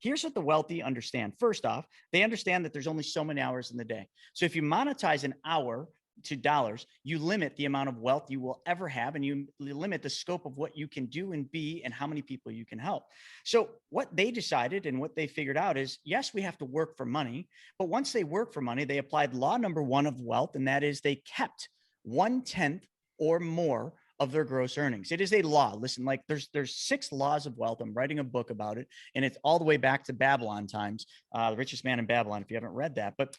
Here's what the wealthy understand. First off, they understand that there's only so many hours in the day. So if you monetize an hour to dollars, you limit the amount of wealth you will ever have, and you limit the scope of what you can do and be and how many people you can help. So what they decided and what they figured out is, yes, we have to work for money, but once they work for money, they applied law number one of wealth, and that is they kept 1/10 or more of their gross earnings. It is a law. Listen, like there's 6 laws of wealth. I'm writing a book about it, and it's all the way back to Babylon times, the richest man in Babylon, if you haven't read that. But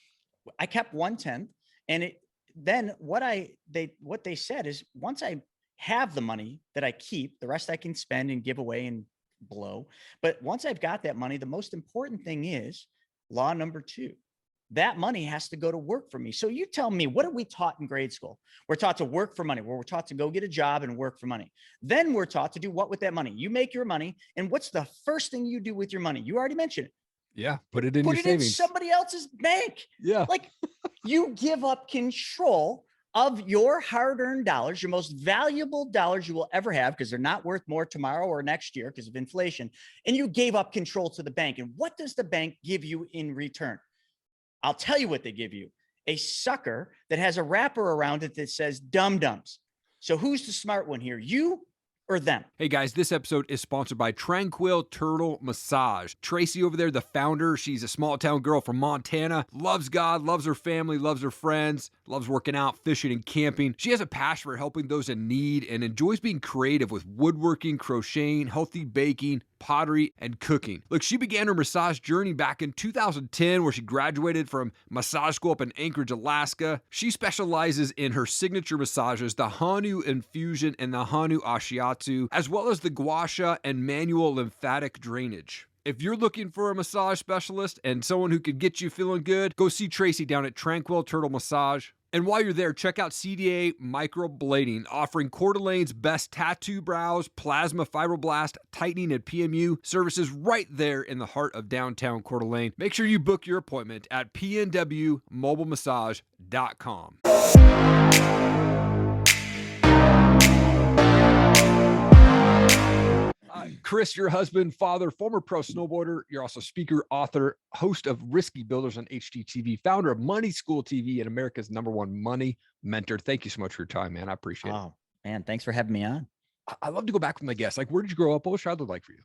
I kept 1/10, and then what they said is, once I have the money that I keep, the rest I can spend and give away and blow. But once I've got that money, the most important thing is law number 2. That money has to go to work for me. So you tell me, what are we taught in grade school? We're taught to work for money, where we're taught to go get a job and work for money. Then we're taught to do what with that money? You make your money. And what's the first thing you do with your money? You already mentioned it. Yeah. Put it in your savings. In somebody else's bank. Yeah. Like you give up control of your hard-earned dollars, your most valuable dollars you will ever have, because they're not worth more tomorrow or next year because of inflation. And you gave up control to the bank. And what does the bank give you in return? I'll tell you what they give you: a sucker that has a wrapper around it that says dum-dums. So who's the smart one here, you or them? Hey guys, this episode is sponsored by Tranquil Turtle Massage. Tracy over there, the founder, she's a small town girl from Montana, loves God, loves her family, loves her friends, loves working out, fishing, and camping. She has a passion for helping those in need and enjoys being creative with woodworking, crocheting, healthy baking, pottery, and cooking. Look, she began her massage journey back in 2010, where she graduated from massage school up in Anchorage, Alaska. She specializes in her signature massages, the Hanu Infusion and the Hanu Ashiatsu, as well as the Gua Sha and manual lymphatic drainage. If you're looking for a massage specialist and someone who could get you feeling good, go see Tracy down at Tranquil Turtle Massage. And while you're there, check out CDA Microblading, offering Coeur d'Alene's best tattoo brows, plasma fibroblast, tightening, and PMU services right there in the heart of downtown Coeur d'Alene. Make sure you book your appointment at pnwmobilemassage.com. Chris, your husband, father, former pro snowboarder. You're also speaker, author, host of Risky Builders on HGTV, founder of Money School TV, and America's #1 money mentor. Thank you so much for your time, man. I appreciate it. Oh, man, thanks for having me on. I love to go back with my guests. Like, where did you grow up? What was childhood like for you?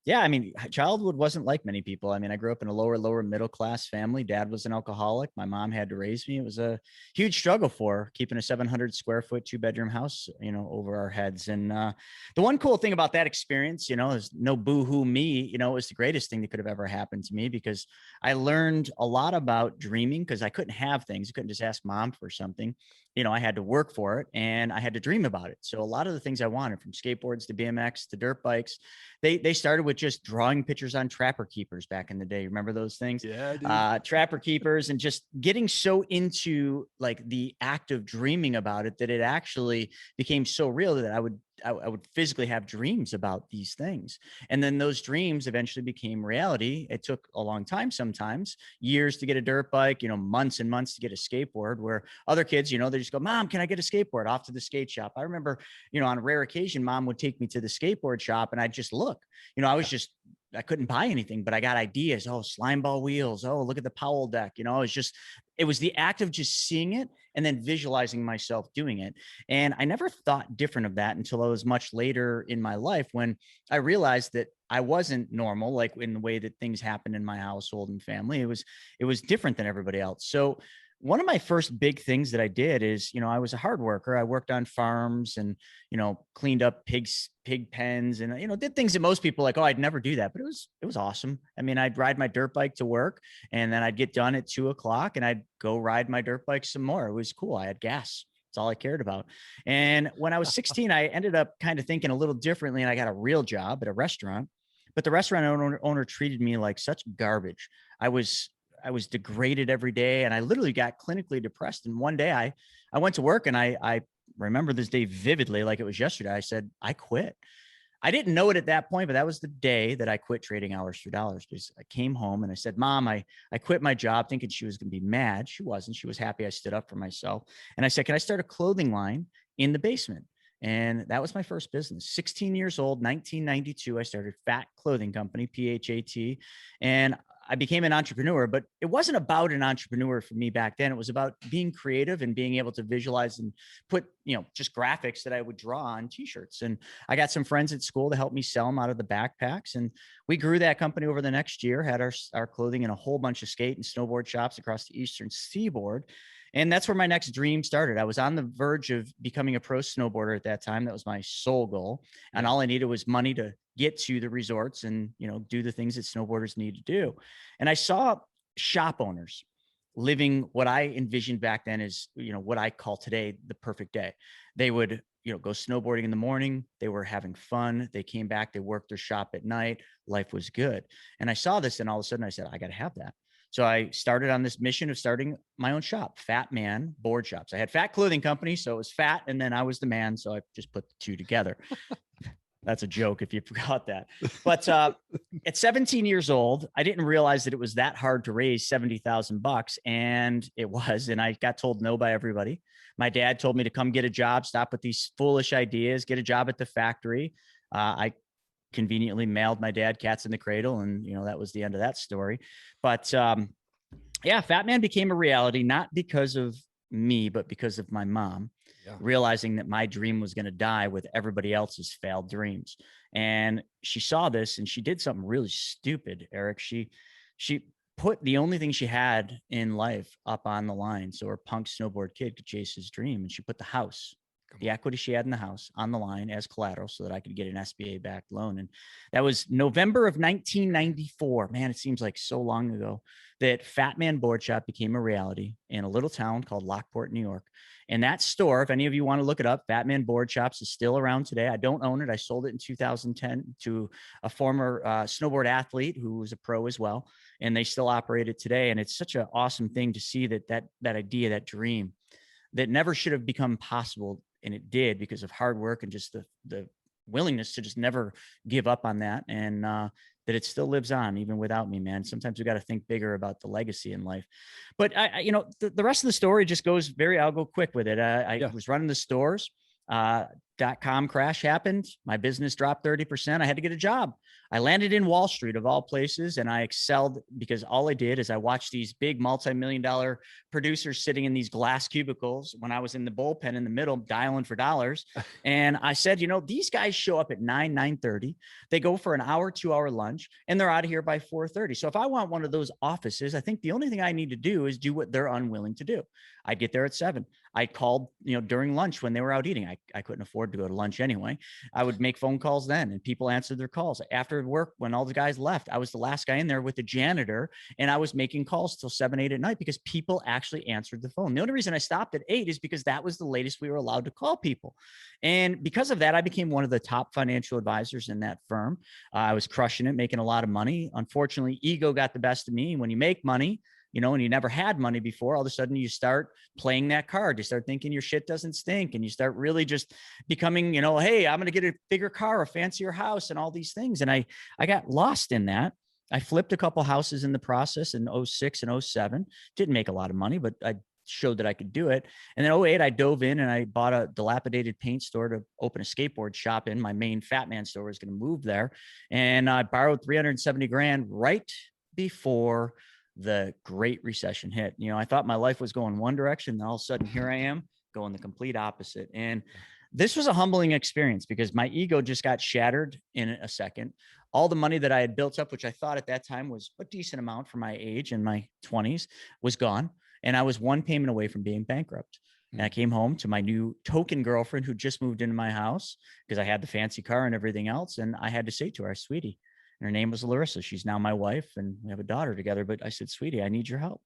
Yeah, I mean, childhood wasn't like many people. I mean, I grew up in a lower middle class family. Dad was an alcoholic. My mom had to raise me. It was a huge struggle for her, keeping a 700 square foot 2-bedroom house, over our heads. And the one cool thing about that experience, is no boo-hoo me. It was the greatest thing that could have ever happened to me, because I learned a lot about dreaming, because I couldn't have things. I couldn't just ask mom for something. I had to work for it, and I had to dream about it. So a lot of the things I wanted, from skateboards to BMX to dirt bikes, they started with just drawing pictures on Trapper Keepers back in the day. Remember those things? Yeah, Trapper Keepers, and just getting so into like the act of dreaming about it that it actually became so real that I would physically have dreams about these things. And then those dreams eventually became reality. It took a long time, sometimes years to get a dirt bike, months and months to get a skateboard, where other kids, they just go, Mom, can I get a skateboard? Off to the skate shop. I remember, on a rare occasion, Mom would take me to the skateboard shop, and I'd just look, I couldn't buy anything, but I got ideas. Oh, slime ball wheels. Oh, look at the Powell deck. It was the act of just seeing it and then visualizing myself doing it. And I never thought different of that until I was much later in my life, when I realized that I wasn't normal, like in the way that things happen in my household and family. It was different than everybody else. So one of my first big things that I did is, I was a hard worker. I worked on farms and, cleaned up pig pens and, did things that most people like, oh, I'd never do that. But it was awesome. I mean, I'd ride my dirt bike to work, and then I'd get done at 2:00 and I'd go ride my dirt bike some more. It was cool. I had gas. That's all I cared about. And when I was 16, I ended up kind of thinking a little differently, and I got a real job at a restaurant. But the restaurant owner treated me like such garbage. I was degraded every day, and I literally got clinically depressed. And one day I went to work, and I remember this day vividly, like it was yesterday. I said, I quit. I didn't know it at that point, but that was the day that I quit trading hours for dollars, because I came home and I said, Mom, I quit my job, thinking she was going to be mad. She wasn't. She was happy I stood up for myself. And I said, can I start a clothing line in the basement? And that was my first business. 16 years old, 1992, I started Fat Clothing Company, PHAT. And I became an entrepreneur, but it wasn't about an entrepreneur for me back then. It was about being creative and being able to visualize and put, just graphics that I would draw on t-shirts. And I got some friends at school to help me sell them out of the backpacks. And we grew that company over the next year, had our clothing in a whole bunch of skate and snowboard shops across the Eastern Seaboard. And that's where my next dream started. I was on the verge of becoming a pro snowboarder at that time. That was my sole goal. And all I needed was money to get to the resorts and, do the things that snowboarders need to do. And I saw shop owners living what I envisioned back then is, what I call today the perfect day. They would, go snowboarding in the morning. They were having fun. They came back, they worked their shop at night. Life was good. And I saw this, and all of a sudden I said, I got to have that. So I started on this mission of starting my own shop, Fat Man Board Shops. I had Fat Clothing Company, so it was fat, and then I was the man, so I just put the two together. That's a joke if you forgot that. But at 17 years old, I didn't realize that it was that hard to raise $70,000, and it was. And I got told no by everybody. My dad told me to come get a job, stop with these foolish ideas, get a job at the factory. I conveniently mailed my dad Cats in the Cradle, and that was the end of that story. But Fat Man became a reality, not because of me, but because of my mom. Realizing that my dream was going to die with everybody else's failed dreams. And she saw this, and she did something really stupid, Erik. She put the only thing she had in life up on the line so her punk snowboard kid could chase his dream. And she put the house, the equity she had in the house, on the line as collateral so that I could get an SBA-backed loan. And that was November of 1994. Man, it seems like so long ago that Fat Man Board Shop became a reality in a little town called Lockport, New York. And that store, if any of you want to look it up, Fat Man Board Shops is still around today. I don't own it. I sold it in 2010 to a former snowboard athlete who was a pro as well. And they still operate it today. And it's such an awesome thing to see that idea, that dream that never should have become possible. And it did because of hard work and just the willingness to just never give up on that. And that it still lives on even without me, man. Sometimes we got to think bigger about the legacy in life. But the rest of the story just goes I'll go quick with it. I was running the stores. .com crash happened. My business dropped 30%. I had to get a job. I landed in Wall Street of all places, and I excelled because all I did is I watched these big multi-million-dollar producers sitting in these glass cubicles when I was in the bullpen in the middle dialing for dollars. And I said, these guys show up at 9:30. They go for an hour, 2-hour lunch, and they're out of here by 4:30. So if I want one of those offices, I think the only thing I need to do is do what they're unwilling to do. I'd get there at 7. I called, during lunch when they were out eating. I couldn't afford to go to lunch anyway. I would make phone calls then, and people answered their calls. After work, when all the guys left, I was the last guy in there with the janitor, and I was making calls till 7, 8 at night because people actually answered the phone. The only reason I stopped at 8 is because that was the latest we were allowed to call people. And because of that, I became one of the top financial advisors in that firm. I was crushing it, making a lot of money. Unfortunately, ego got the best of me. When you make money, and you never had money before, all of a sudden you start playing that card. You start thinking your shit doesn't stink, and you start really just becoming, hey, I'm going to get a bigger car, a fancier house, and all these things. And I got lost in that. I flipped a couple houses in the process in 06 and 07. Didn't make a lot of money, but I showed that I could do it. And then 08, I dove in and I bought a dilapidated paint store to open a skateboard shop in. My main Fat Man store was going to move there. And I borrowed 370 grand right before the Great Recession hit. I thought my life was going one direction, and all of a sudden here I am going the complete opposite. And this was a humbling experience because my ego just got shattered in a second. All the money that I had built up, which I thought at that time was a decent amount for my age in my 20s, was gone. And I was one payment away from being bankrupt. And I came home to my new token girlfriend who just moved into my house because I had the fancy car and everything else. And I had to say to her, sweetie, and her name was Larissa. She's now my wife, and we have a daughter together. But I said, sweetie, I need your help.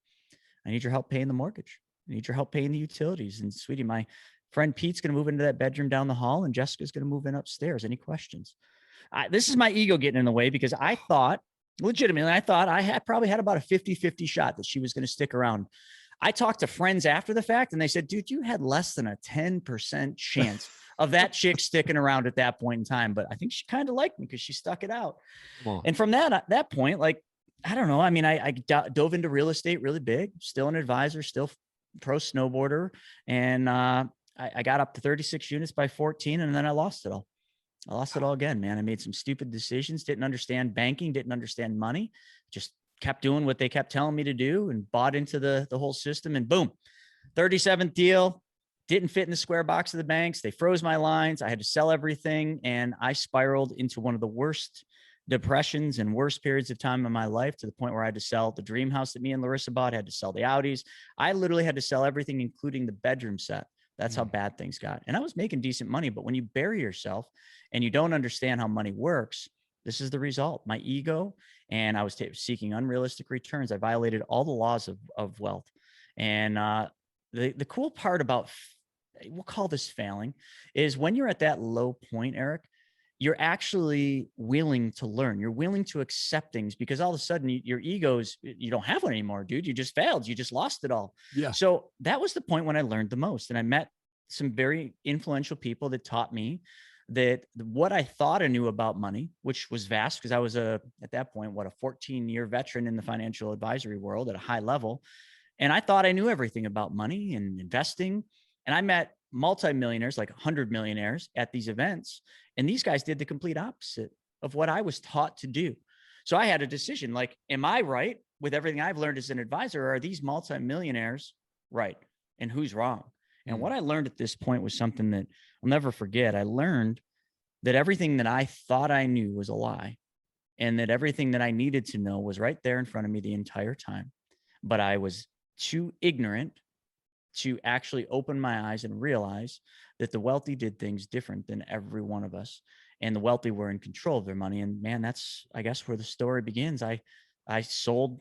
I need your help paying the mortgage. I need your help paying the utilities. And sweetie, my friend Pete's going to move into that bedroom down the hall, and Jessica's going to move in upstairs. Any questions? This is my ego getting in the way because I thought, legitimately, I probably had about a 50-50 shot that she was going to stick around. I talked to friends after the fact, and they said, dude, you had less than a 10% chance of that chick sticking around at that point in time. But I think she kind of liked me because she stuck it out. And from that point, like, I don't know. I mean, I dove into real estate really big, still an advisor, still pro snowboarder. And I I got up to 36 units by 14, and then I lost it all. I lost it all again, man. I made some stupid decisions, didn't understand banking, didn't understand money, just kept doing what they kept telling me to do and bought into the whole system, and boom, 37th deal, didn't fit in the square box of the banks. They froze my lines. I had to sell everything, and I spiraled into one of the worst depressions and worst periods of time in my life, to the point where I had to sell the dream house that me and Larissa bought, had to sell the Audis. I literally had to sell everything, including the bedroom set. That's how bad things got. And I was making decent money, but when you bury yourself and you don't understand how money works, this is the result. My ego, and I was seeking unrealistic returns. I violated all the laws of wealth. And the cool part about, we'll call this failing, is when you're at that low point, Erik, you're actually willing to learn. You're willing to accept things, because all of a sudden your egos, you don't have one anymore, dude. You just failed. You just lost it all. Yeah. So that was the point when I learned the most. And I met some very influential people that taught me that what I thought I knew about money, which was vast, because I was at that point, a 14-year veteran in the financial advisory world at a high level. And I thought I knew everything about money and investing. And I met multimillionaires, like 100 millionaires at these events. And these guys did the complete opposite of what I was taught to do. So I had a decision, like, am I right with everything I've learned as an advisor? Or are these multimillionaires right? And who's wrong? And what I learned at this point was something that I'll never forget. I learned that everything that I thought I knew was a lie, and that everything that I needed to know was right there in front of me the entire time. But I was too ignorant to actually open my eyes and realize that the wealthy did things different than every one of us. And the wealthy were in control of their money. And man, that's, I guess, where the story begins. I sold,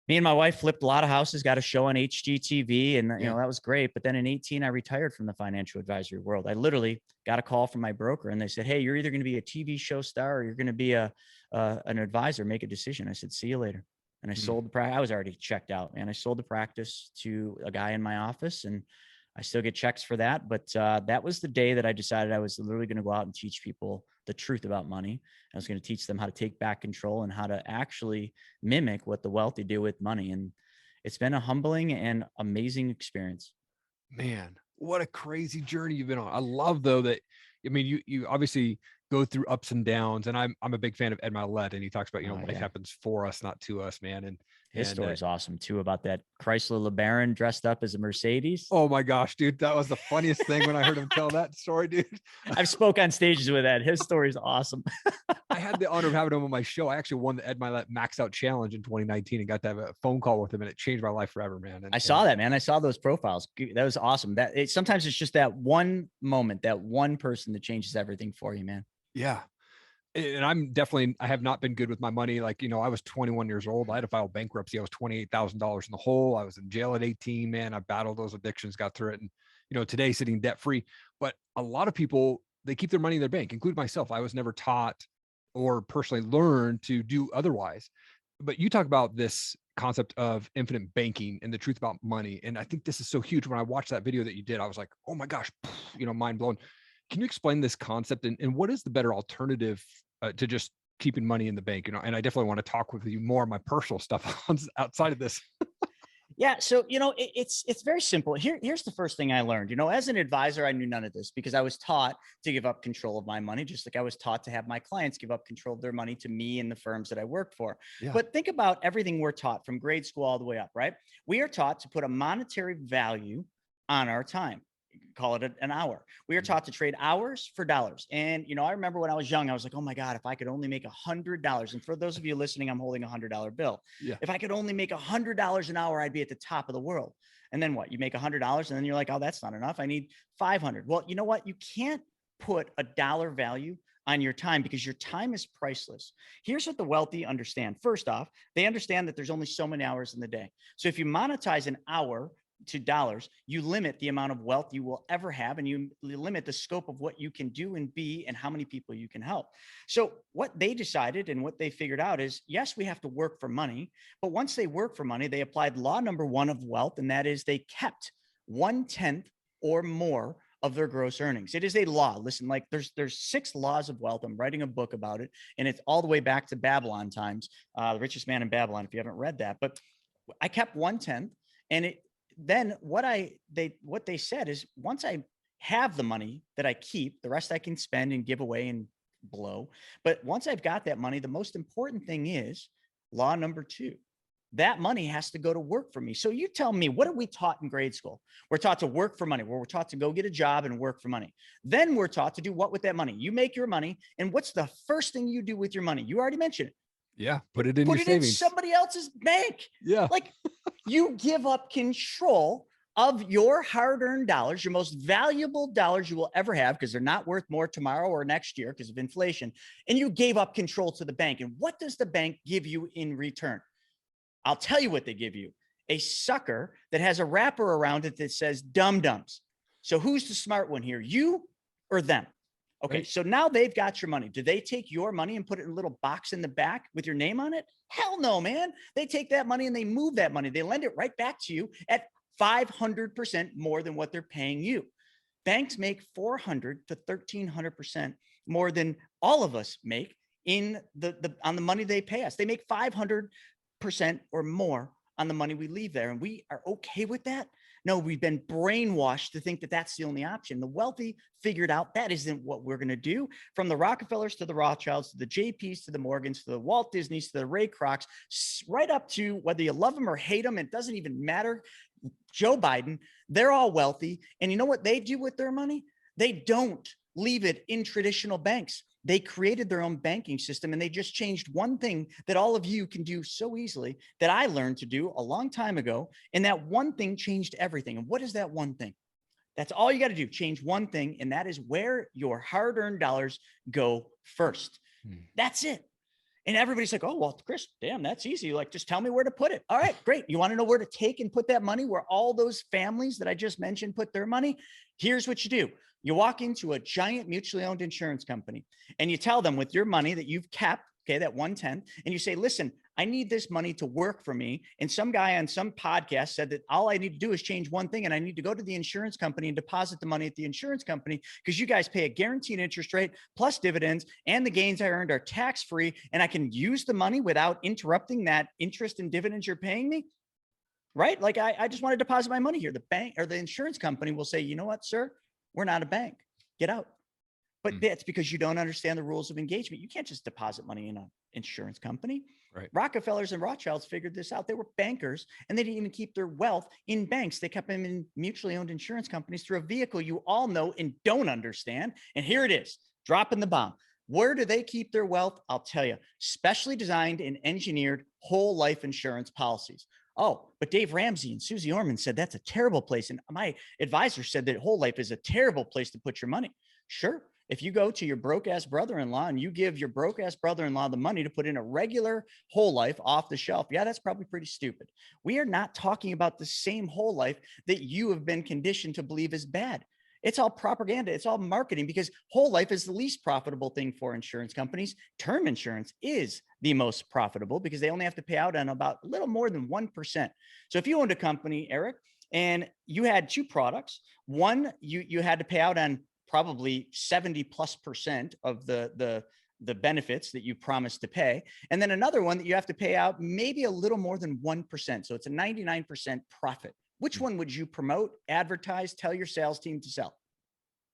me and my wife flipped a lot of houses, got a show on HGTV, and you know, that was great. But then in 18, I retired from the financial advisory world. I literally got a call from my broker, and they said, "Hey, you're either going to be a TV show star or you're going to be an advisor. Make a decision." I said, "See you later." And I sold the practice. I was already checked out, and I sold the practice to a guy in my office, and I still get checks for that. But that was the day that I decided I was literally going to go out and teach people the truth about money. I was going to teach them how to take back control and how to actually mimic what the wealthy do with money. And it's been a humbling and amazing experience. Man, what a crazy journey you've been on. I love, though, that, I mean, you obviously go through ups and downs, and I'm a big fan of Ed Mylett, and he talks about, life happens for us, not to us, man. And his story is awesome too, about that Chrysler LeBaron dressed up as a Mercedes. Oh my gosh, dude. That was the funniest thing when I heard him tell that story, dude. I've spoke on stages with Ed. His story is awesome. I had the honor of having him on my show. I actually won the Ed Mylett Max Out Challenge in 2019 and got to have a phone call with him, and it changed my life forever, man. And I saw that, man. I saw those profiles. That was awesome. Sometimes it's just that one moment, that one person that changes everything for you, man. Yeah. And I have not been good with my money. Like, I was 21 years old. I had to file bankruptcy. I was $28,000 in the hole. I was in jail at 18, man. I battled those addictions, got through it. And, today sitting debt free. But a lot of people, they keep their money in their bank, including myself. I was never taught or personally learned to do otherwise. But you talk about this concept of infinite banking and the truth about money. And I think this is so huge. When I watched that video that you did, I was like, oh my gosh, mind blown. Can you explain this concept, and what is the better alternative to just keeping money in the bank? And I definitely want to talk with you more on my personal stuff outside of this. Yeah. So, it's very simple. Here's the first thing I learned. As an advisor, I knew none of this because I was taught to give up control of my money, just like I was taught to have my clients give up control of their money to me and the firms that I worked for. Yeah. But think about everything we're taught from grade school all the way up, right? We are taught to put a monetary value on our time. Call it an hour. We are taught to trade hours for dollars. And, I remember when I was young, I was like, oh my God, if I could only make $100. And for those of you listening, I'm holding $100 bill. Yeah. If I could only make $100 an hour, I'd be at the top of the world. And then what? You make $100 and then you're like, oh, that's not enough. I need 500. Well, you know what? You can't put a dollar value on your time because your time is priceless. Here's what the wealthy understand. First off, they understand that there's only so many hours in the day. So if you monetize an hour to dollars, you limit the amount of wealth you will ever have, and you limit the scope of what you can do and be and how many people you can help. So what they decided and what they figured out is, yes, we have to work for money, but once they work for money, they applied law number one of wealth, and that is they kept 1/10 or more of their gross earnings. It is a law. Listen, like there's 6 laws of wealth. I'm writing a book about it, and it's all the way back to Babylon times, The Richest Man in Babylon, if you haven't read that. But I kept 1/10, and then what they said is, once I have the money that I keep, the rest I can spend and give away and blow. But once I've got that money, the most important thing is law number 2. That money has to go to work for me. So you tell me, what are we taught in grade school? We're taught to work for money, where we're taught to go get a job and work for money. Then we're taught to do what with that money? You make your money. And what's the first thing you do with your money? You already mentioned it. Yeah. Put it in your savings. In somebody else's bank. Yeah. Like, you give up control of your hard-earned dollars, your most valuable dollars you will ever have, because they're not worth more tomorrow or next year because of inflation. And you gave up control to the bank. And what does the bank give you in return? I'll tell you what they give you: a sucker that has a wrapper around it that says dum-dums. So who's the smart one here, you or them? Okay, right. So now they've got your money. Do they take your money and put it in a little box in the back with your name on it? Hell no, man. They take that money and they move that money. They lend it right back to you at 500% more than what they're paying you. Banks make 400 to 1,300% more than all of us make in on the money they pay us. They make 500% or more on the money we leave there. And we are okay with that? No, we've been brainwashed to think that that's the only option. The wealthy figured out that isn't what we're going to do. From the Rockefellers to the Rothschilds, to the JPs, to the Morgans, to the Walt Disneys, to the Ray Krocs, right up to whether you love them or hate them, it doesn't even matter. Joe Biden, they're all wealthy. And you know what they do with their money? They don't leave it in traditional banks. They created their own banking system, and they just changed one thing that all of you can do so easily, that I learned to do a long time ago. And that one thing changed everything. And what is that one thing? That's all you got to do. Change one thing. And that is where your hard-earned dollars go first. That's it. And everybody's like, oh, well, Chris, damn, that's easy. Like, just tell me where to put it. All right, great. You want to know where to take and put that money, where all those families that I just mentioned put their money? Here's what you do. You walk into a giant mutually owned insurance company and you tell them with your money that you've kept, okay, that 110, and you say, listen, I need this money to work for me. And some guy on some podcast said that all I need to do is change one thing, and I need to go to the insurance company and deposit the money at the insurance company, because you guys pay a guaranteed interest rate plus dividends, and the gains I earned are tax-free, and I can use the money without interrupting that interest and dividends you're paying me, right? Like, I just want to deposit my money here. The bank or the insurance company will say, you know what, sir? We're not a bank. Get out. But that's because you don't understand the rules of engagement. You can't just deposit money in an insurance company. Right. Rockefellers and Rothschilds figured this out. They were bankers, and they didn't even keep their wealth in banks. They kept them in mutually owned insurance companies through a vehicle you all know and don't understand. And here it is, dropping the bomb. Where do they keep their wealth? I'll tell you. Specially designed and engineered whole life insurance policies. Oh, but Dave Ramsey and Susie Orman said that's a terrible place. And my advisor said that whole life is a terrible place to put your money. Sure. If you go to your broke ass brother-in-law and you give your broke ass brother-in-law the money to put in a regular whole life off the shelf, yeah, that's probably pretty stupid. We are not talking about the same whole life that you have been conditioned to believe is bad. It's all propaganda. It's all marketing, because whole life is the least profitable thing for insurance companies. Term insurance is the most profitable because they only have to pay out on about a little more than 1%. So if you owned a company, Erik, and you had 2 products, one, you had to pay out on probably 70+% of the benefits that you promised to pay. And then another one that you have to pay out maybe a little more than 1%. So it's a 99% profit. Which one would you promote, advertise, tell your sales team to sell?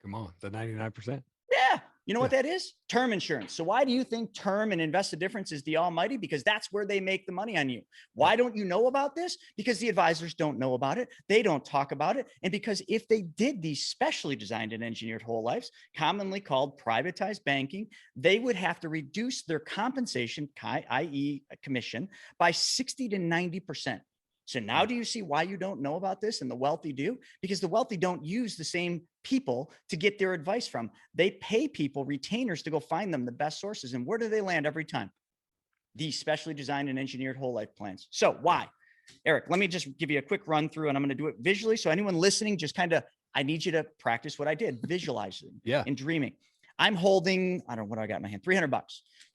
Come on, the 99%. Yeah. You know what that is? Term insurance. So why do you think term and invested difference is the almighty? Because that's where they make the money on you. Why don't you know about this? Because the advisors don't know about it. They don't talk about it. And because if they did these specially designed and engineered whole lives, commonly called privatized banking, they would have to reduce their compensation, i.e. commission, by 60 to 90%. So now do you see why you don't know about this and the wealthy do? Because the wealthy don't use the same people to get their advice from. They pay people, retainers, to go find them the best sources. And where do they land every time? These specially designed and engineered whole life plans. So why? Erik, let me just give you a quick run through, and I'm going to do it visually. So anyone listening, just I need you to practice what I did, visualizing and dreaming. I'm holding, I don't know what I got in my hand, $300.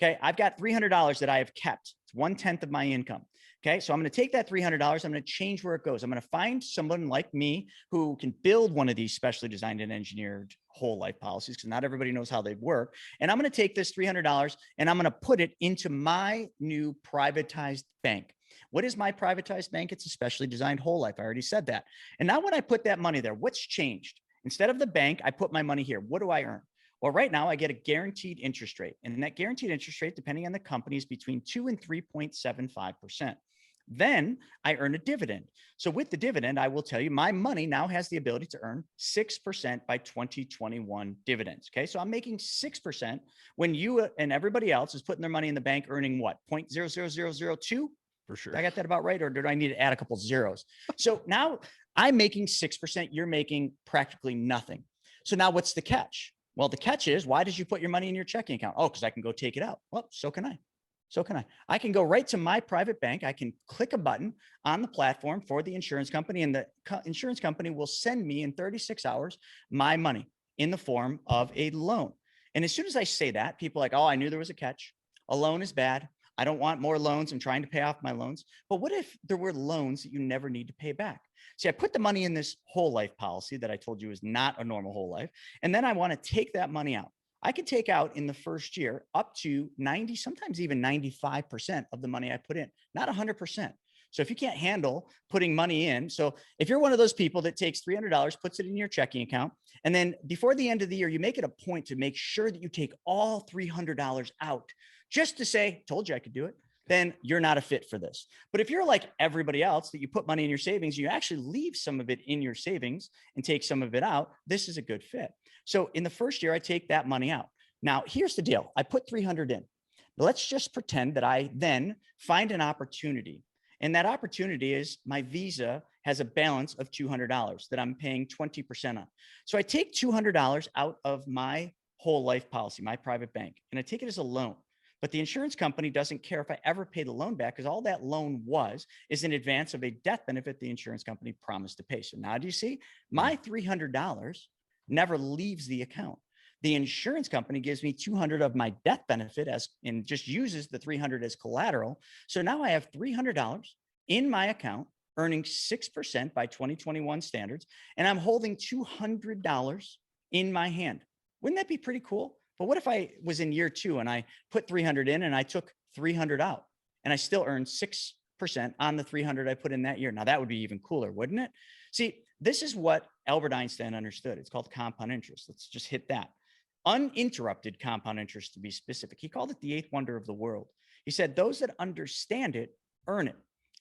Okay. I've got $300 that I have kept It's 1/10 of my income. Okay. So I'm going to take that $300. I'm going to change where it goes. I'm going to find someone like me who can build one of these specially designed and engineered whole life policies, because not everybody knows how they work. And I'm going to take this $300 and I'm going to put it into my new privatized bank. What is my privatized bank? It's a specially designed whole life. I already said that. And now when I put that money there, what's changed? Instead of the bank, I put my money here. What do I earn? Well, right now I get a guaranteed interest rate. And that guaranteed interest rate, depending on the company, is between 2 and 3.75%. Then I earn a dividend. So with the dividend, I will tell you my money now has the ability to earn 6% by 2021 dividends. Okay. So I'm making 6% when you and everybody else is putting their money in the bank earning what? 0.00002? For sure. Did I got that about right? Or did I need to add a couple zeros? So now I'm making 6%. You're making practically nothing. So now what's the catch? Well, the catch is, why did you put your money in your checking account? Oh, because I can go take it out. Well, so can I. So can I. I can go right to my private bank. I can click a button on the platform for the insurance company, and the insurance company will send me in 36 hours my money in the form of a loan. And as soon as I say that, people are like, oh, I knew there was a catch. A loan is bad. I don't want more loans. I'm trying to pay off my loans. But what if there were loans that you never need to pay back? See, I put the money in this whole life policy that I told you is not a normal whole life. And then I want to take that money out. I could take out in the first year up to 90, sometimes even 95% of the money I put in, not 100%. So if you can't handle putting money in, so if you're one of those people that takes $300, puts it in your checking account, and then before the end of the year, you make it a point to make sure that you take all $300 out just to say, told you I could do it, then you're not a fit for this. But if you're like everybody else, that you put money in your savings, you actually leave some of it in your savings and take some of it out, this is a good fit. So in the first year, I take that money out. Now, here's the deal. I put 300 in. Let's just pretend that I then find an opportunity. And that opportunity is my Visa has a balance of $200 that I'm paying 20% on. So I take $200 out of my whole life policy, my private bank, and I take it as a loan. But the insurance company doesn't care if I ever pay the loan back, because all that loan is in advance of a death benefit the insurance company promised to pay. So now do you see? My $300 never leaves the account. The insurance company gives me 200 of my death benefit and just uses the 300 as collateral. So now I have $300 in my account earning 6% by 2021 standards, and I'm holding $200 in my hand. Wouldn't that be pretty cool? But what if I was in year 2 and I put 300 in and I took 300 out and I still earned 6% on the 300 I put in that year? Now that would be even cooler, wouldn't it? See, this is what Albert Einstein understood. It's called compound interest. Let's just hit that. Uninterrupted compound interest, to be specific. He called it the 8th wonder of the world. He said, those that understand it, earn it.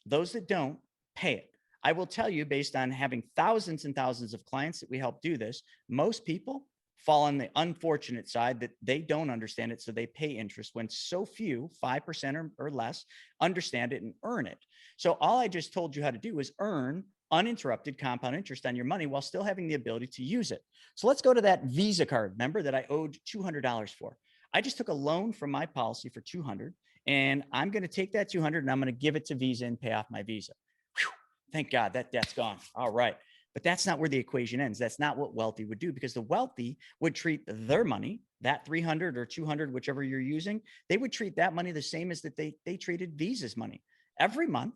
Those that don't, pay it. I will tell you, based on having thousands and thousands of clients that we help do this, most people fall on the unfortunate side that they don't understand it, so they pay interest, when so few, 5% or less, understand it and earn it. So all I just told you how to do is earn uninterrupted compound interest on your money while still having the ability to use it. So let's go to that Visa card, remember, that I owed $200 for. I just took a loan from my policy for $200, and I'm going to take that $200 and I'm going to give it to Visa and pay off my Visa. Whew, thank God that debt's gone. All right. But that's not where the equation ends. That's not what wealthy would do, because the wealthy would treat their money, that 300 or 200, whichever you're using, they would treat that money the same as that they treated Visa's money. Every month,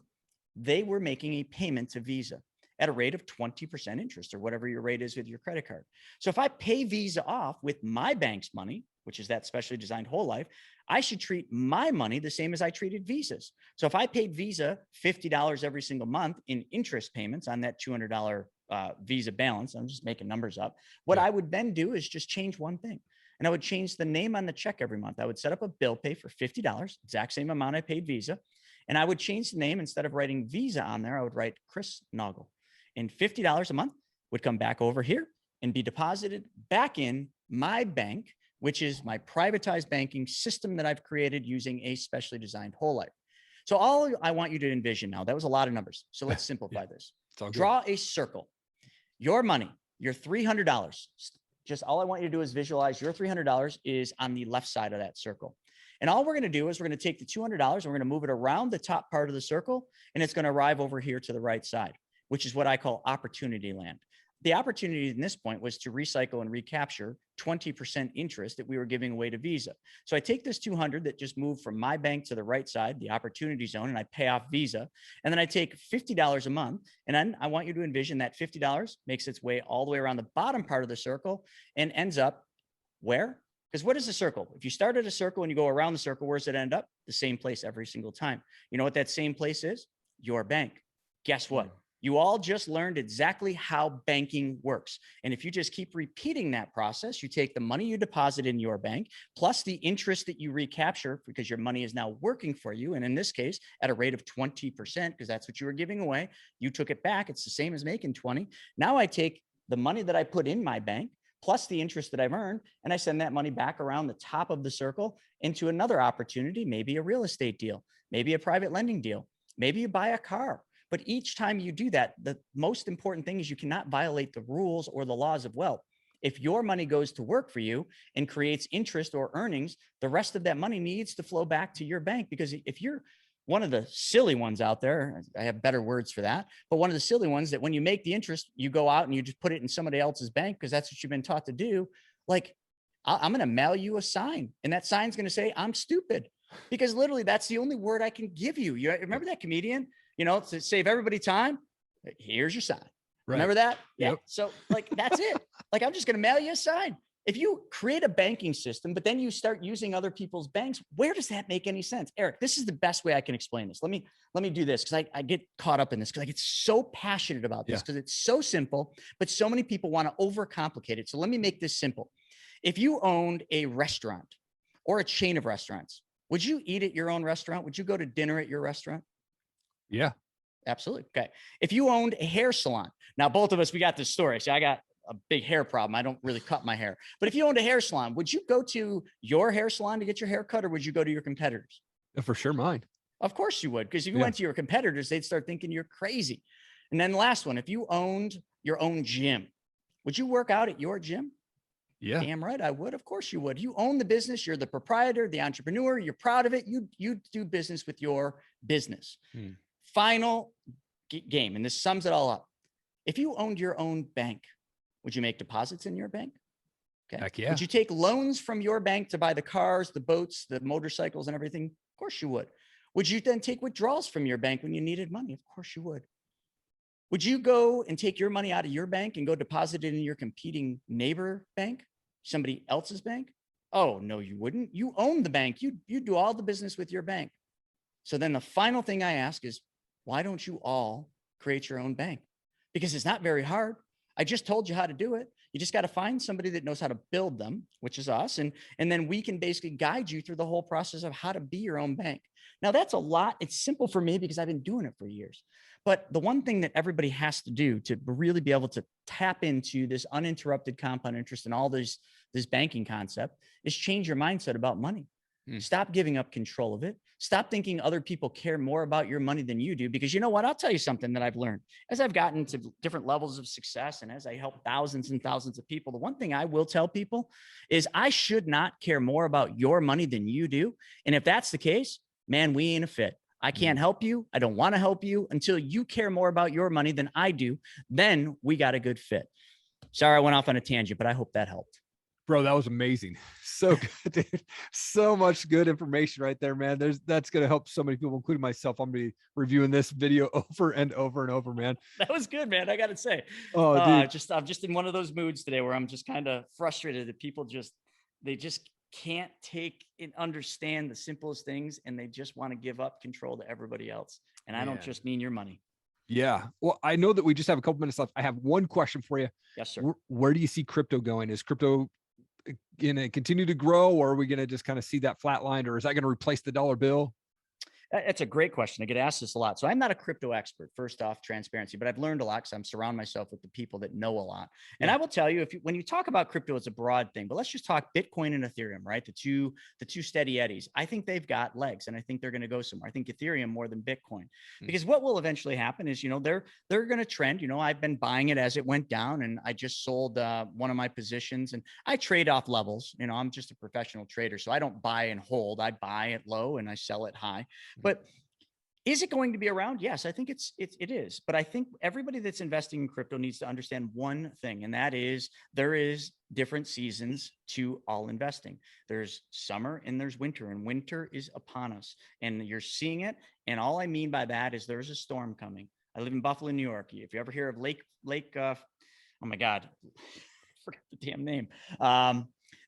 they were making a payment to Visa at a rate of 20% interest, or whatever your rate is with your credit card. So if I pay Visa off with my bank's money, which is that specially designed whole life, I should treat my money the same as I treated Visa's. So if I paid Visa $50 every single month in interest payments on that $200 Visa balance, I'm just making numbers up, what I would then do is just change one thing. And I would change the name on the check every month. I would set up a bill pay for $50, exact same amount I paid Visa. And I would change the name. Instead of writing Visa on there, I would write Chris Naugle. And $50 a month would come back over here and be deposited back in my bank, which is my privatized banking system that I've created using a specially designed whole life. So all I want you to envision now, that was a lot of numbers. So let's simplify this. Draw a circle. Your money, your $300. Just all I want you to do is visualize your $300 is on the left side of that circle. And all we're going to do is we're going to take the $200 and we're going to move it around the top part of the circle, and it's going to arrive over here to the right side, which is what I call opportunity land. the opportunity in this point was to recycle and recapture 20% interest that we were giving away to Visa. So I take this 200 that just moved from my bank to the right side, the opportunity zone, and I pay off Visa. And then I take $50 a month. And then I want you to envision that $50 makes its way all the way around the bottom part of the circle and ends up where? Because what is a circle? If you start at a circle and you go around the circle, where does it end up? The same place every single time. You know what that same place is? Your bank. Guess what? You all just learned exactly how banking works. And if you just keep repeating that process, you take the money you deposit in your bank, plus the interest that you recapture because your money is now working for you. And in this case, at a rate of 20%, because that's what you were giving away, you took it back. It's the same as making 20. Now I take the money that I put in my bank, plus the interest that I've earned, and I send that money back around the top of the circle into another opportunity, maybe a real estate deal, maybe a private lending deal, maybe you buy a car. But each time you do that, the most important thing is you cannot violate the rules or the laws of wealth. If your money goes to work for you and creates interest or earnings, the rest of that money needs to flow back to your bank. Because if you're one of the silly ones out there, I have better words for that, but one of the silly ones that when you make the interest, you go out and you just put it in somebody else's bank because that's what you've been taught to do. Like, I'm going to mail you a sign, and that sign's going to say, I'm stupid, because literally that's the only word I can give you. You remember that comedian? You know, to save everybody time, here's your sign. Right. Remember that? Yeah. Yep. So like, that's it. Like, I'm just going to mail you a sign. If you create a banking system, but then you start using other people's banks, where does that make any sense? Erik, this is the best way I can explain this. Let me do this, because I get caught up in this because I get so passionate about this because it's so simple, but so many people want to overcomplicate it. So let me make this simple. If you owned a restaurant or a chain of restaurants, would you eat at your own restaurant? Would you go to dinner at your restaurant? Yeah, absolutely. Okay. If you owned a hair salon, now both of us, we got this story. See, I got a big hair problem. I don't really cut my hair, but if you owned a hair salon, would you go to your hair salon to get your hair cut, or would you go to your competitors? For sure. Mine. Of course you would. Because if you went to your competitors, they'd start thinking you're crazy. And then the last one, if you owned your own gym, would you work out at your gym? Yeah. Damn right I would. Of course you would. You own the business. You're the proprietor, the entrepreneur. You're proud of it. You do business with your business. Final game, and this sums it all up. If you owned your own bank, would you make deposits in your bank? Okay. Heck yeah. Would you take loans from your bank to buy the cars, the boats, the motorcycles, and everything? Of course you would. Would you then take withdrawals from your bank when you needed money? Of course you would. Would you go and take your money out of your bank and go deposit it in your competing neighbor bank, somebody else's bank? Oh, no, you wouldn't. You own the bank. You do all the business with your bank. So then the final thing I ask is, why don't you all create your own bank? Because it's not very hard. I just told you how to do it. You just got to find somebody that knows how to build them, which is us. And then we can basically guide you through the whole process of how to be your own bank. Now, that's a lot. It's simple for me because I've been doing it for years. But the one thing that everybody has to do to really be able to tap into this uninterrupted compound interest and all this banking concept is change your mindset about money. Stop giving up control of it. Stop thinking other people care more about your money than you do. Because you know what? I'll tell you something that I've learned as I've gotten to different levels of success and as I help thousands and thousands of people. The one thing I will tell people is I should not care more about your money than you do. And if that's the case, man, we ain't a fit. I can't help you. I don't want to help you until you care more about your money than I do. Then we got a good fit. Sorry, I went off on a tangent, but I hope that helped. Bro, that was amazing. So good, dude. So much good information right there, man. That's going to help so many people, including myself. I'm going to be reviewing this video over and over and over, man. That was good, man. I got to say, oh, dude. I'm just in one of those moods today where I'm just kind of frustrated that people they just can't take and understand the simplest things. And they just want to give up control to everybody else. And I don't just mean your money. Yeah. Well, I know that we just have a couple minutes left. I have one question for you. Yes, sir. Where do you see crypto going? Is crypto going to continue to grow, or are we going to just kind of see that flatline, or is that going to replace the dollar bill? That's a great question. I get asked this a lot. So I'm not a crypto expert, first off, transparency, but I've learned a lot because I'm surrounding myself with the people that know a lot. And I will tell you, when you talk about crypto, it's a broad thing, but let's just talk Bitcoin and Ethereum, right? The two steady eddies. I think they've got legs, and I think they're going to go somewhere. I think Ethereum more than Bitcoin, because what will eventually happen is, they're going to trend. I've been buying it as it went down, and I just sold one of my positions, and I trade off levels. I'm just a professional trader, so I don't buy and hold. I buy it low and I sell it high. But Is it going to be around? Yes, I think it is. But I think everybody that's investing in crypto needs to understand one thing, and that is there is different seasons to all investing. There's summer and there's winter, and winter is upon us, and you're seeing it. And all I mean by that is there's a storm coming. I live in Buffalo, New York. If you ever hear of oh my God, I forgot the damn name.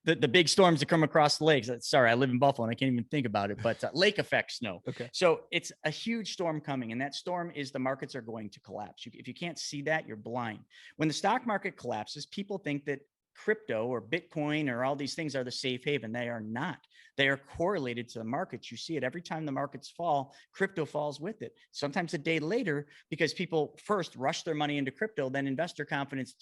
The big storms that come across the lakes. Sorry, I live in Buffalo and I can't even think about it, but lake effect snow. Okay. So it's a huge storm coming, and that storm is the markets are going to collapse. If you can't see that, you're blind. When the stock market collapses, people think that crypto or Bitcoin or all these things are the safe haven. They are not. They are correlated to the markets. You see it every time the markets fall, crypto falls with it. Sometimes a day later, because people first rush their money into crypto, then investor confidence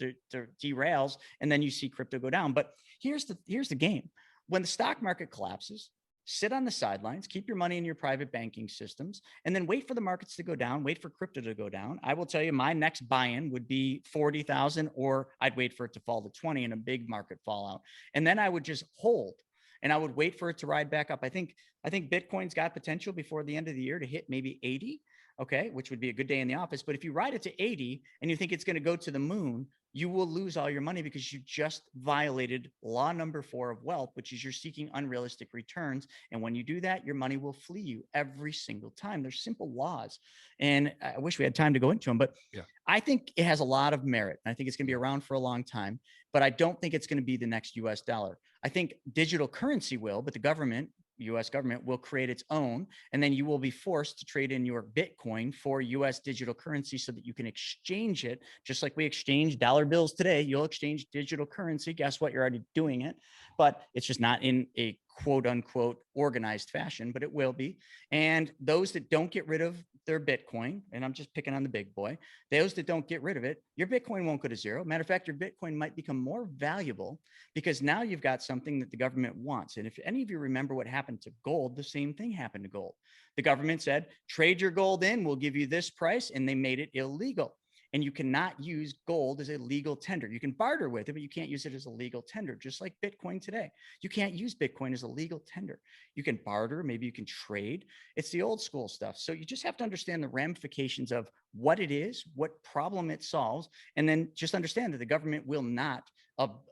derails, and then you see crypto go down. But here's the game. When the stock market collapses, sit on the sidelines, keep your money in your private banking systems, and then wait for the markets to go down, wait for crypto to go down. I will tell you, my next buy-in would be 40,000, or I'd wait for it to fall to 20 in a big market fallout. And then I would just hold, and I would wait for it to ride back up. I think Bitcoin's got potential before the end of the year to hit maybe 80, okay, which would be a good day in the office. But if you ride it to 80 and you think it's going to go to the moon, you will lose all your money because you just violated law number 4 of wealth, which is you're seeking unrealistic returns. And when you do that, your money will flee you every single time. There's simple laws. And I wish we had time to go into them, but yeah. I think it has a lot of merit. I think it's going to be around for a long time, but I don't think it's going to be the next US dollar. I think digital currency will, but the government, US government, will create its own, and then you will be forced to trade in your Bitcoin for US digital currency so that you can exchange it. Just like we exchange dollar bills today, you'll exchange digital currency. Guess what? You're already doing it, but it's just not in a quote unquote organized fashion, but it will be. And those that don't get rid of their Bitcoin, and I'm just picking on the big boy, those that don't get rid of it, your Bitcoin won't go to zero. Matter of fact, your Bitcoin might become more valuable because now you've got something that the government wants. And if any of you remember what happened to gold, the same thing happened to gold. The government said, trade your gold in, we'll give you this price, and they made it illegal. And you cannot use gold as a legal tender. You can barter with it, but you can't use it as a legal tender, just like Bitcoin today. You can't use Bitcoin as a legal tender. You can barter, maybe you can trade. It's the old school stuff. So you just have to understand the ramifications of what it is, what problem it solves, and then just understand that the government will not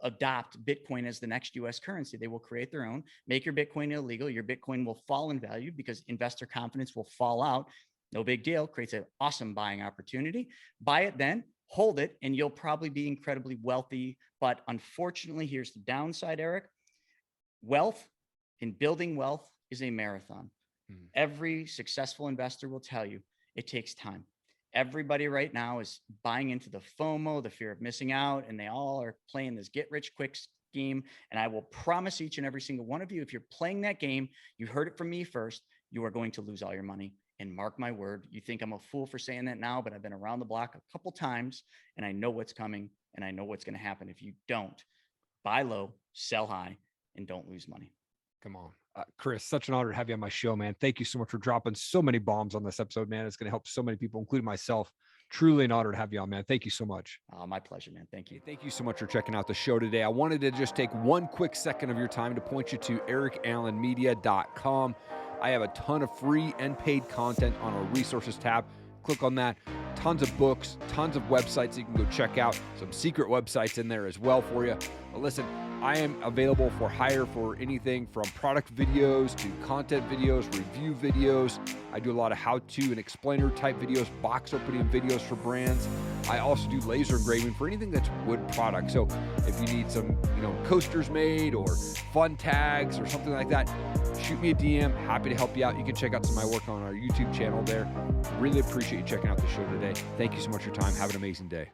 adopt Bitcoin as the next US currency. They will create their own, make your Bitcoin illegal. Your Bitcoin will fall in value because investor confidence will fall out. No big deal, creates an awesome buying opportunity. Buy it then, hold it, and you'll probably be incredibly wealthy. But unfortunately, here's the downside, Erik. Wealth, in building wealth, is a marathon. Every successful investor will tell you it takes time. Everybody right now is buying into the FOMO, the fear of missing out, and they all are playing this get rich quick scheme. And I will promise each and every single one of you, if you're playing that game, you heard it from me first, you are going to lose all your money. And mark my word, you think I'm a fool for saying that now, but I've been around the block a couple times and I know what's coming and I know what's going to happen. If you don't, buy low, sell high, and don't lose money. Come on. Chris, such an honor to have you on my show, man. Thank you so much for dropping so many bombs on this episode, man. It's going to help so many people, including myself. Truly an honor to have you on, man. Thank you so much. My pleasure, man. Thank you. Thank you so much for checking out the show today. I wanted to just take one quick second of your time to point you to erikallenmedia.com. I have a ton of free and paid content on our resources tab. Click on that. Tons of books, tons of websites you can go check out. Some secret websites in there as well for you. But listen, I am available for hire for anything from product videos to content videos, review videos. I do a lot of how-to and explainer type videos, box opening videos for brands. I also do laser engraving for anything that's wood product. So if you need some, coasters made or fun tags or something like that, shoot me a DM. Happy to help you out. You can check out some of my work on our YouTube channel there. Really appreciate you checking out the show today. Thank you so much for your time. Have an amazing day.